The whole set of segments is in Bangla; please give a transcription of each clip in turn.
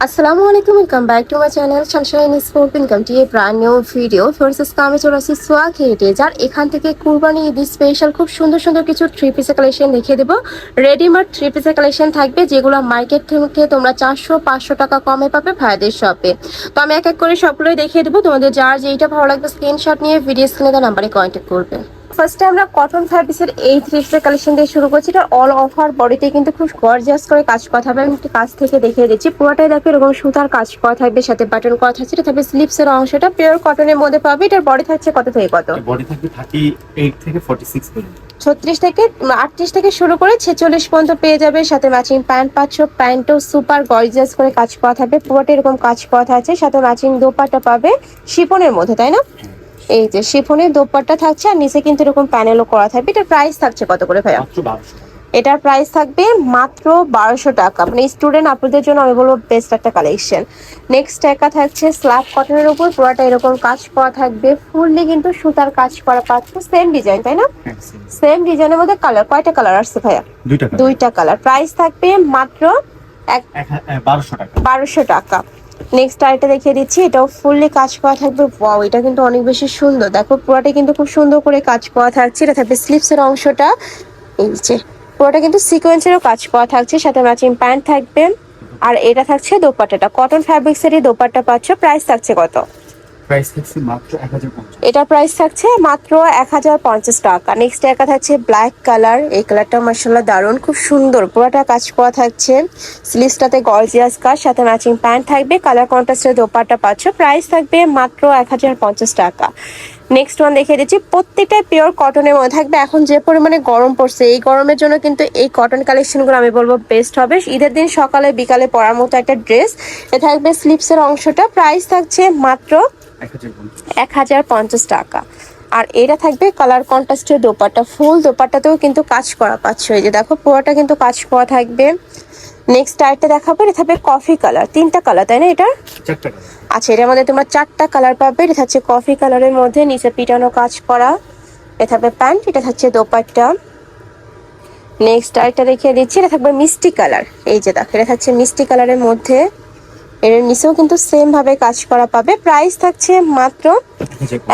আসসালামু আলাইকুম, welcome back to my channel Sunshine sport income T brand new video forces কামে চলে আসছি সোয়াগ হেটে, যার এখান থেকে কুরবানি ঈদ স্পেশাল খুব সুন্দর সুন্দর কিছু থ্রি পিসের কালেকশন দেখিয়ে দেবো। রেডিমেড থ্রি পিসের কালেকশন থাকবে, যেগুলো মার্কেট থেকে তোমরা 400-500 টাকা কমে পাবে ভাইদের শপে। তো আমি এক এক করে সবগুলোই দেখিয়ে দেবো। তোমাদের যার যেইটা ভালো লাগবে স্ক্রিনশট নিয়ে ভিডিও স্ক্রিনে দেওয়া নাম্বারে কন্ট্যাক্ট করবে। ফার্স্টে আমরা কটন ফ্যাব্রিক্সের এই থ্রি পিসের কালেকশন দিয়ে শুরু করছি। এটা অল ওভার বডিতে কিন্তু খুব গর্জিয়াস করে কাজ করা থাকবে। আমি একটু কাছ থেকে দেখিয়ে দিচ্ছি। পুরোটাই দেখো এরকম সুতার কাজ করা থাকবে, সাথে বাটন করা থাকছে। এটা থাকবে স্লিপসের অংশটা পিওর কটনের মধ্যে পাবে। এটার বডি থাকছে কত থেকে কত? বডি থাকবে 38 থেকে 46 পর্যন্ত। 36 থেকে 38 থেকে শুরু করে 46 পর্যন্ত পেয়ে যাবে। সাথে ম্যাচিং প্যান্ট পাচ্ছ, প্যান্টও সুপার গর্জিয়াস করে কাজ করা থাকবে। পুরোটা এরকম কাজ করা থাকছে, সাথে ম্যাচিং দোপাট্টা পাবে শিফনের মধ্যে, তাই না? এই যে শিফনের দোপাট্টা থাকছে, আর নিচে কিন্তু এরকম প্যানেলও করা থাকবে। এটার প্রাইস থাকছে কত করে ভাইয়া? মাত্র 1200 টাকা। এটার প্রাইস থাকবে মাত্র 1200 টাকা। মানে স্টুডেন্ট আপনাদের জন্য আমি বলবো বেস্ট একটা কালেকশন। নেক্সট একটা থাকছে স্ল্যাব কটনের উপর, পুরোটা এরকম কাজ করা থাকবে। ফুললি কিন্তু সুতার কাজ করা পাচ্ছ, সেম ডিজাইন তাই না? সেম ডিজাইনের মধ্যে কালার কয়টা কালার আসছে ভাইয়া? দুইটা কালার। প্রাইস থাকবে মাত্র 1200 টাকা। নেক্সট আরেকটা দেখিয়ে দিচ্ছি, এটাও ফুললি কাজ করা থাকবে। ওয়াও, এটা কিন্তু অনেক বেশি সুন্দর। দেখো পুরোটা কিন্তু খুব সুন্দর করে কাজ করা থাকছে। এটা থাকবে স্লিপসের অংশটা, এই যে পুরোটা কিন্তু সিকোয়েন্সেরও কাজ করা থাকছে, সাথে ম্যাচিং প্যান্ট থাকবে। আর এটা থাকছে দোপাট্টাটা, কটন ফ্যাব্রিক্সেরই দোপাট্টা পাচ্ছ। প্রাইস থাকছে কত? প্রাইস থাকছে মাত্র 1050। এটা প্রাইস থাকছে মাত্র 1050 টাকা। নেক্সট একা থাকছে ব্ল্যাক কালার। এই কালারটা মাশাআল্লাহ দারুণ, খুব সুন্দর। পুরোটা কাজ করা থাকছে, স্লিভসটাতে গর্জিয়াস কাজ, সাথে ম্যাচিং প্যান্ট থাকবে। কালার কন্ট্রাস্টের দোপাট্টা পাচ্ছ। প্রাইস থাকবে মাত্র 1050 টাকা। নেক্সট ওয়ান দেখিয়ে দিচ্ছি, প্রত্যেকটা পিওর কটনের মধ্যে থাকবে। এখন যে পরিমাণে গরম পড়ছে, এই গরমের জন্য কিন্তু এই কটন কালেকশনগুলো আমি বলবো বেস্ট হবে। ঈদের দিন সকালে বিকালে পরার মতো একটা ড্রেস। এ থাকবে স্লিপসের অংশটা। প্রাইস থাকছে মাত্র 1050 টাকা। আর এটা থাকবে কালার কন্ট্রাস্টের দোপাট্টা, ফুল দোপাট্টাতেও কিন্তু কাজ করা পাচ্ছ। এই যে দেখো পুরোটা কিন্তু কাজ করা থাকবে। নেক্সট আরেকটা দেখাবো, এটা থাকবে কফি কালার। তিনটা কালার তাই না এটা? আচ্ছা, এটার মধ্যে তোমরা 4টা কালার পাবে। এটা থাকছে কফি কালারের মধ্যে, নিচে পিটানো কাজ করা। এটা থাকবে প্যান্ট, এটা থাকছে দোপাট্টা। নেক্সট আরেকটা দেখিয়ে দিচ্ছি, এটা থাকবে মিষ্টি কালার। এই যে দেখো, এটা থাকছে মিষ্টি কালারের মধ্যে। এর নিচেও কিন্তু সেম ভাবে কাজ করা পাবে। প্রাইস থাকছে মাত্র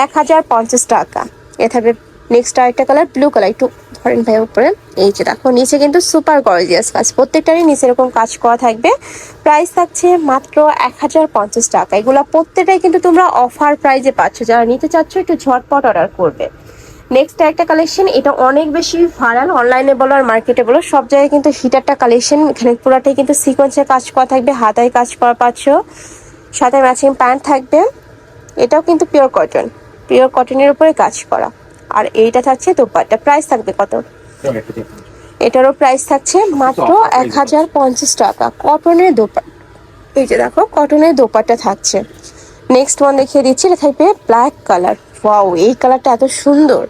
1050 টাকা। এ থাকবে নেক্সট আরেকটা কালার ব্লু কালার, একটু ধরেন ভাই উপরে। এই যে দেখো নিচে কিন্তু সুপার গর্জিয়াস কাজ, প্রত্যেকটারই নিচে এরকম কাজ করা থাকবে। প্রাইস থাকছে মাত্র 1050 টাকা। এগুলা প্রত্যেকটাই কিন্তু তোমরা অফার প্রাইজে পাচ্ছ। যারা নিতে চাচ্ছ একটু ঝটপট অর্ডার করবে। নেক্সট একটা কালেকশন, এটা অনেক বেশি ভাইরাল, অনলাইনে বলো আর মার্কেটে বলো সব জায়গায় কিন্তু হিটারটা কালেকশন। এখানে পুরাটাই কিন্তু সিকোয়েন্সের কাজ করা থাকবে, হাতায় কাজ করা পাচ্ছ, সাথে ম্যাচিং প্যান্ট থাকবে। এটাও কিন্তু পিওর কটন, পিওর কটনের উপরে কাজ করা। আর এইটা থাকছে দোপাট্টা। প্রাইস থাকবে কত? এটারও প্রাইস থাকছে মাত্র 1050 টাকা। কটনের দোপাট্টা, এই যে দেখো কটনের দোপাট্টা থাকছে। নেক্সট ওয়ান দেখিয়ে দিচ্ছি, এটা থাকবে ব্ল্যাক কালার। ওয়াও, এই কালারটা এত সুন্দর,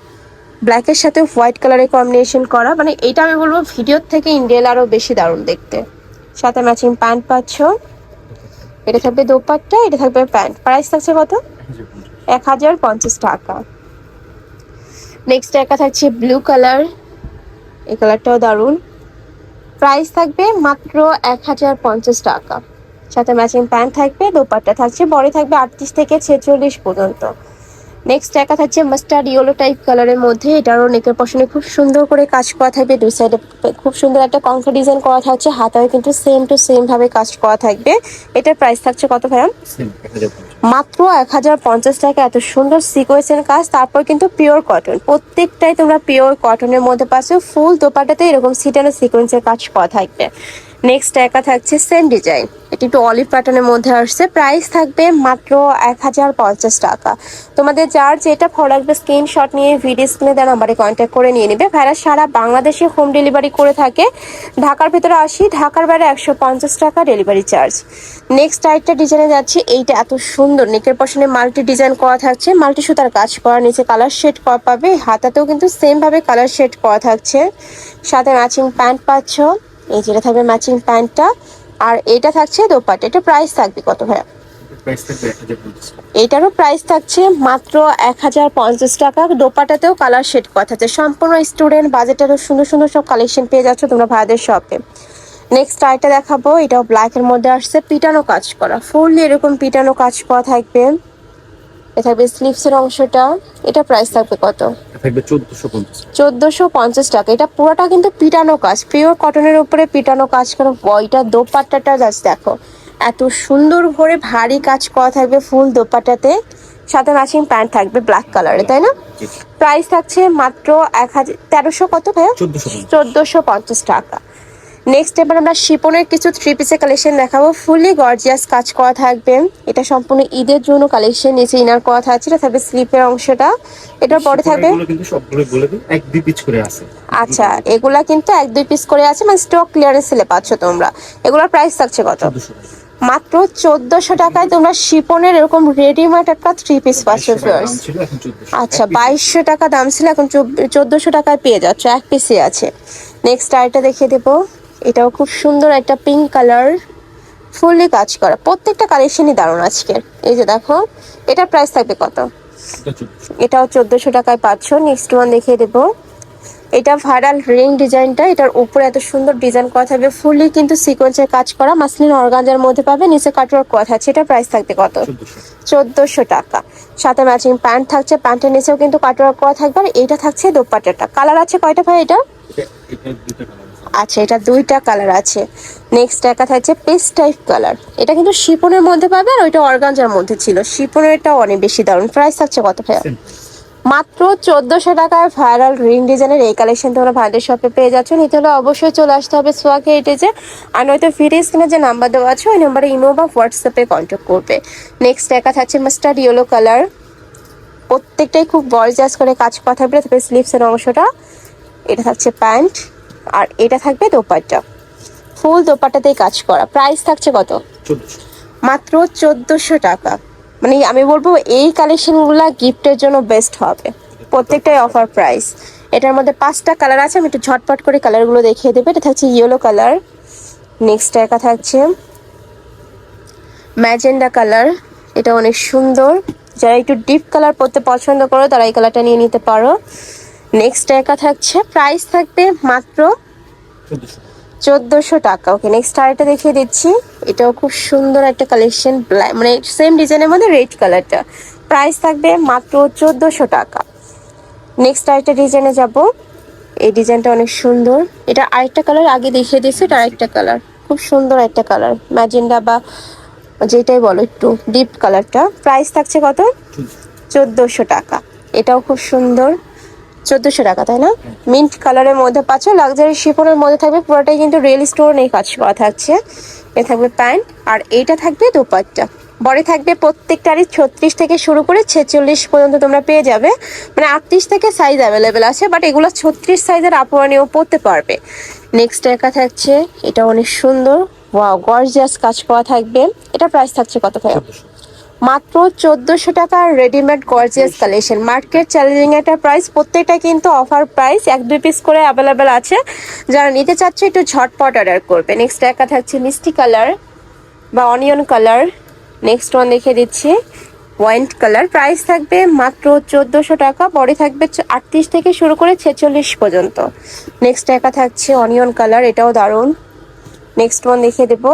ব্ল্যাকের সাথে হোয়াইট কালারের কম্বিনেশন করা। মানে এটা আমি বলবো ভিডিওর থেকে ইন্ডিয়াল আরো বেশি দারুণ দেখতে। সাথে ম্যাচিং প্যান্ট পাচ্ছ। এটা থাকবে দোপাট্টা, এটা থাকবে প্যান্ট। প্রাইস থাকছে কত? 1050 টাকা। নেক্সট একটা থাকছে ব্লু কালার। এই কালারটাও দারুণ। প্রাইস থাকবে মাত্র 1050 টাকা। সাথে ম্যাচিং প্যান্ট থাকবে, দোপাট্টা থাকছে, বডি থাকবে 38 থেকে 46 পর্যন্ত। নেক্সট একটা থাকছে মাস্টার্ড ইয়েলো টাইপ কালারের মধ্যে। এটারও নেকের পশনে খুব সুন্দর করে কাজ করা থাকবে। দুই সাইডে খুব সুন্দর একটা কংক্র ডিজাইন করা থাকছে, হাতায় কিন্তু সেম টু সেম ভাবে কাজ করা থাকবে। এটার প্রাইস থাকছে কত ভাইয়া? মাত্র 1050 টাকা। এত সুন্দর সিকোয়েন্সের কাজ, তারপর কিন্তু পিওর কটন। প্রত্যেকটাই তোমরা পিওর কটনের মধ্যে পাচ্ছ। ফুল দোপাট্টাতে এরকম সিটানো সিকোয়েন্সের কাজ করা থাকবে। নেক্সট একা থাকছে সেম ডিজাইন, এটি একটু অলিভ প্যাটার্নের মধ্যে আসছে। প্রাইস থাকবে মাত্র 1050 টাকা। তোমাদের যার যেটা ভালো লাগবে স্ক্রিনশট নিয়ে ভিডিও স্ক্রিনে দেওয়া নাম্বারে কন্ট্যাক্ট করে নিয়ে নেবে। ভাইরা সারা বাংলাদেশে হোম ডেলিভারি করে থাকে। ঢাকার ভেতরে 80, ঢাকার বাইরে 150 টাকা ডেলিভারি চার্জ। নেক্সট আরেকটা ডিজাইনে যাচ্ছে, এইটা এত সুন্দর, নেকের পশনে মাল্টি ডিজাইন করা থাকছে, মাল্টি সুতার কাজ করা, নিচে কালার শেড করা পাবে, হাতাতেও কিন্তু সেম ভাবে কালার শেড করা থাকছে, সাথে ম্যাচিং প্যান্ট পাচ্ছ। এই যেটা থাকবে ম্যাচিং প্যান্টটা, আর এটা থাকছে দোপাট্টা। এটা প্রাইস থাকবে কত ভাইয়া? এটারও প্রাইস থাকছে মাত্র 1050 টাকা। দোপাট্টাতেও কালার শেড করা থাকছে। সম্পূর্ণ স্টুডেন্ট বাজেটেরও সুন্দর সুন্দর সব কালেকশন পেয়ে যাচ্ছ তোমরা ভাইয়াদের শপে। নেক্সট আইটা দেখাবো, এটাও ব্ল্যাক এর মধ্যে আসছে, পিটানো কাজ করা, ফুললি এরকম পিটানো কাজ করা থাকবে। এটা থাকবে স্লিভস এর অংশটা। এটা প্রাইস থাকবে কত? এটা থাকবে 1450। 1450 টাকা। এটা পুরোটা কিন্তু পিটানো কাজ, পিওর কটনের উপরে পিটানো কাজ করা। বয়টা দোপাট্টাটা জাস্ট দেখো, এত সুন্দর করে ভারী কাজ করা থাকবে ফুল দোপাট্টাতে, সাথে ম্যাচিং প্যান্ট থাকবে ব্ল্যাক কালারে, তাই না? জি। প্রাইস থাকছে মাত্র 1300 কত ভাইয়া? 1450। 1450 টাকা। নেক্সট এবার আমরা শিপনের কিছু থ্রি পিসের কালেকশন দেখাবো, ফুলি গর্জিয়াস কাজ করা থাকবে। এটা সম্পূর্ণ ঈদের জন্য কালেকশন, নিচে ইনার করা থাকছে, এটা থাকবে স্লিপের অংশটা। এটার পরে থাকবে, এগুলো কিন্তু সবগুলো বলে দিই 1-2 পিস করে আছে। আচ্ছা এগুলা কিন্তু 1-2 পিস করে আছে, মানে স্টক ক্লিয়ারেন্স সেলে পাচ্ছ তোমরা। এগুলোর প্রাইস থাকছে কত? 1400 টাকা। মাত্র 1400 টাকায় তোমরা শিপনের এরকম রেডিমেড একটা থ্রি পিস পাচ্ছ 2200 টাকা ভিউয়ার্স। দাম ছিল, এখন 1400। আচ্ছা 2200 টাকা দাম ছিল, এখন 1400 টাকায় পেয়ে যাচ্ছ, এক পিসই আছে। নেক্সট আরেকটা দেখিয়ে দেবো, এটাও খুব সুন্দর একটা পিঙ্ক কালার, ফুললি কাজ করা। প্রত্যেকটা কালেকশনই দারুণ আজকের। এই যে দেখো, এটার প্রাইস থাকবে কত? এটা 1400। এটাও 1400 টাকায় পাচ্ছ। নেক্সট ওয়ান দেখিয়ে দেবো, এটা ভাইরাল রিং ডিজাইনটা, এটার উপরে এত সুন্দর ডিজাইন করা থাকবে, ফুললি কিন্তু সিকোয়েন্সের কাজ করা, মাসলিন অর্গানজার মধ্যে পাবে, নিচে কাটওয়ার্ক করা থাকছে। এটা প্রাইস থাকবে কত? 1400। 1400 টাকা। সাথে ম্যাচিং প্যান্ট থাকছে, প্যান্টের নিচেও কিন্তু কাটওয়ার্ক করা থাকবে। আর এইটা থাকছে দোপাট্টাটা। কালার আছে কয়টা ভাই এটা? এটা দুটো কালার আছে। আচ্ছা এটা দুইটা কালার আছে। নেক্সট একটা থাকছে পেস্ট টাইপ কালার, এটা কিন্তু শিপনের মধ্যে পাবে, আর ওইটা অর্গানজার মধ্যে ছিল। শিপনেরটা অনেক বেশি দারুণ। প্রাইস থাকছে কত ভাইয়া? Same price। মাত্র 1400 টাকায় ভাইরাল রিং ডিজাইনের এই কালেকশন তোমরা ভাইদের শপে পেয়ে যাচ্ছ। নিতে হলে অবশ্যই চলে আসতে হবে সোয়াগ হেরিটেজে, আর নয়তো ভিডিও স্ক্রিনে যে নাম্বার দেওয়া আছে ওই নাম্বারে ইমো বা হোয়াটসঅ্যাপে কন্ট্যাক্ট করবে। নেক্সট একা থাকছে মাস্টার্ড ইয়েলো কালার, প্রত্যেকটাই খুব গর্জিয়াস করে কাজ করা থাকবে। তবে স্লিভসের অংশটা, এটা থাকছে প্যান্ট, আর এটা থাকবে দোপাট্টা, ফুল দোপাট্টাতেই কাজ করা। প্রাইস থাকছে কত? 1400। মাত্র 1400 টাকা। মানে আমি বলবো এই কালেকশনগুলো গিফটের জন্য বেস্ট হবে, প্রত্যেকটাই অফার প্রাইস। এটার মধ্যে 5টা কালার আছে, আমি একটু ঝটপট করে কালারগুলো দেখিয়ে দেবো। এটা থাকছে ইয়েলো কালার, নেক্সট একা থাকছে ম্যাজেন্ডা কালার, এটা অনেক সুন্দর। যারা একটু ডিপ কালার পরতে পছন্দ করো তারা এই কালারটা নিয়ে নিতে পারো। নেক্সট একা থাকছে, প্রাইস থাকবে মাত্র 1400। 1400 টাকা। ওকে নেক্সট আরেকটা দেখিয়ে দিচ্ছি, এটাও খুব সুন্দর একটা কালেকশন, ব্ল্যাক মানে সেম ডিজাইনের মধ্যে রেড কালারটা। প্রাইস থাকবে মাত্র 1400 টাকা। নেক্সট আরেকটা ডিজাইনে যাব, এই ডিজাইনটা অনেক সুন্দর। এটা আরেকটা কালার আগে দেখিয়ে দিচ্ছি, এটা আরেকটা কালার, খুব সুন্দর একটা কালার, ম্যাজেন্ডা বা যেটাই বলো একটু ডিপ কালারটা। প্রাইস থাকছে কত? 1400 টাকা। এটাও খুব সুন্দর, 1400 টাকা তাই না? মিন্ট কালারের মধ্যে পাচ্ছ, লাক্সারি শিফনের মধ্যে থাকবে, পুরোটাই কিন্তু রিয়েল স্টোন এই কাজ করা থাকছে। এ থাকবে প্যান্ট, আর এইটা থাকবে দোপাট্টা। বডি থাকবে প্রত্যেকটারই 36 থেকে শুরু করে 46 পর্যন্ত তোমরা পেয়ে যাবে, মানে 38 থেকে সাইজ অ্যাভেলেবেল আছে, বাট এগুলো 36 সাইজের আপুরা নিয়েও পরতে পারবে। নেক্সট একা থাকছে, এটা অনেক সুন্দর, ওয়াও গর্জিয়াস কাজ করা থাকবে। এটা প্রাইস থাকছে কত ভাই? 1400। মাত্র 1400 টাকার readymade gorgeous collection, market challenging একটা প্রাইস। প্রত্যেকটা কিন্তু অফার প্রাইস, 1-2 পিস করে অ্যাভেলেবেল আছে, যারা নিতে চাচ্ছে একটু ঝটপট অর্ডার করবে। নেক্সট একা থাকছে মিষ্টি কালার বা অনিয়ন কালার। নেক্সট ওয়ান দেখিয়ে দিচ্ছি ওয়াইন কালার, প্রাইস থাকবে মাত্র 1400 টাকা। বডি থাকবে 38 থেকে শুরু করে 46 পর্যন্ত। নেক্সট একা থাকছে অনিয়ন কালার, এটাও দারুণ। নেক্সট ওয়ান দেখিয়ে দেবো,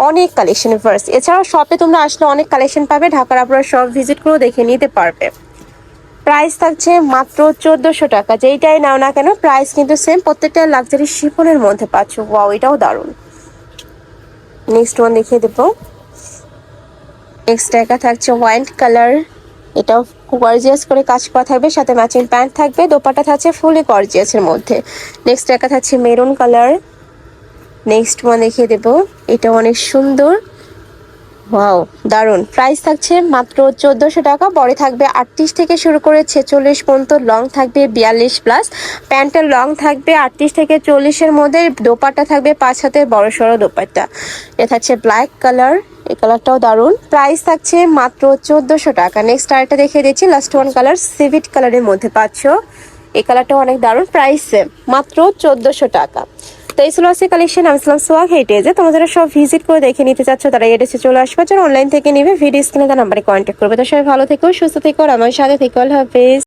অনেক কালেকশন ফার্স্ট। এছাড়াও শপে তোমরা আসলে অনেক কালেকশন পাবে, ঢাকার আপনারা সব ভিজিট করেও দেখে নিতে পারবে। প্রাইস থাকছে মাত্র 1400 টাকা। যেইটাই নাও না কেন প্রাইস কিন্তু সেম, প্রত্যেকটা লাক্সারি শিফনের মধ্যে পাচ্ছ। ওয়াও এটাও দারুণ। নেক্সট ওয়ান দেখিয়ে দেবো, নেক্সট একা থাকছে হোয়াইট কালার, এটাও গর্জিয়াস করে কাজ করা থাকবে, সাথে ম্যাচিং প্যান্ট থাকবে, দোপাট্টা থাকছে ফুলি গর্জিয়াসের মধ্যে। নেক্সট একা থাকছে মেরুন কালার। নেক্সট ওয়ান দেখিয়ে দেবো, এটা অনেক সুন্দর, ওয়াও দারুন। প্রাইস থাকছে মাত্র 1400 টাকা। বডি থাকবে 38 থেকে শুরু করে 46 পর্যন্ত, লং থাকবে 42+, প্যান্টের লং থাকবে 38 থেকে 40-এর মধ্যে, দোপাট্টা থাকবে 5 হাতের বড় সড়ো দোপাট্টা। এটা থাকছে ব্ল্যাক কালার, এই কালারটাও দারুন। প্রাইস থাকছে মাত্র 1400 টাকা। নেক্সট আরেকটা দেখিয়ে দিচ্ছি, লাস্ট ওয়ান কালার সিভিট কালারের মধ্যে পাচ্ছ, এই কালারটাও অনেক দারুন। প্রাইস সেম, মাত্র 1400 টাকা। তো এই ছিল আজকে কালেকশন। আমি ছিলাম সোয়াগ হেরিটেজে, তোমরা যারা সব ভিজিট করে দেখে নিতে চাচ্ছ তারা এড্রেসে চলে আসবে, যারা অনলাইন থেকে নিবে ভিডিও স্ক্রিনে তার নাম্বারে কন্ট্যাক্ট করবে। তো সবাই ভালো থেকো, সুস্থ থেকো, আর আমার সাথে থেকো। আল্লাহ হাফেজ।